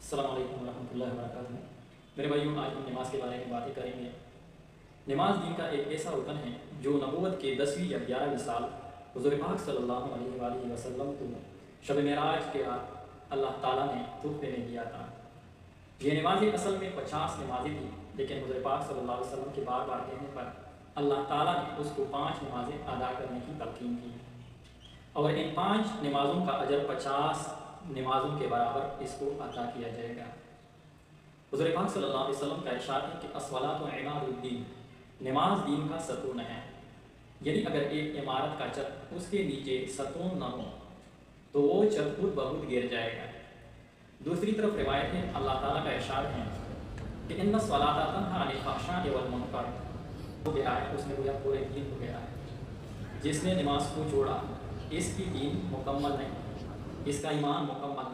السلام علیکم ورحمۃ اللہ وبرکاتہ۔ میرے بھائیوں، آج ہم نماز کے بارے میں باتیں کریں گے۔ نماز دین کا ایک ایسا رکن ہے جو نبوت کے 10ویں یا 11ویں سال حضور پاک صلی اللہ علیہ وآلہ وسلم کو شب معراج کے رات اللہ تعالیٰ نے تحفے میں دیا تھا۔ یہ نمازیں اصل میں 50 نمازیں تھیں، لیکن حضور پاک صلی اللہ علیہ وسلم کے بار بار کہنے پر اللہ تعالیٰ نے اس کو 5 نمازیں ادا کرنے کی تلقین کی، اور ان 5 نمازوں کا اجر 50 نمازوں کے برابر اس کو عطا کیا جائے گا۔ حضور پاک صلی اللہ علیہ وسلم کا ارشاد ہے کہ الصلاۃ عماد الدین، نماز دین کا ستون ہے۔ یعنی اگر ایک عمارت کا چھت اس کے نیچے ستون نہ ہو تو وہ چھت خود بخود گر جائے گا۔ دوسری طرف روایت ہے، اللہ تعالیٰ کا ارشاد ہے کہ ان الصلاۃ تنہی عن الفحشاء والمنکر، ہو گیا ہے، اس میں گویا پورے دین ہو گیا ہے۔ جس نے نماز کو چھوڑا اس کی دین مکمل نہیں، اس کا ایمان مکمل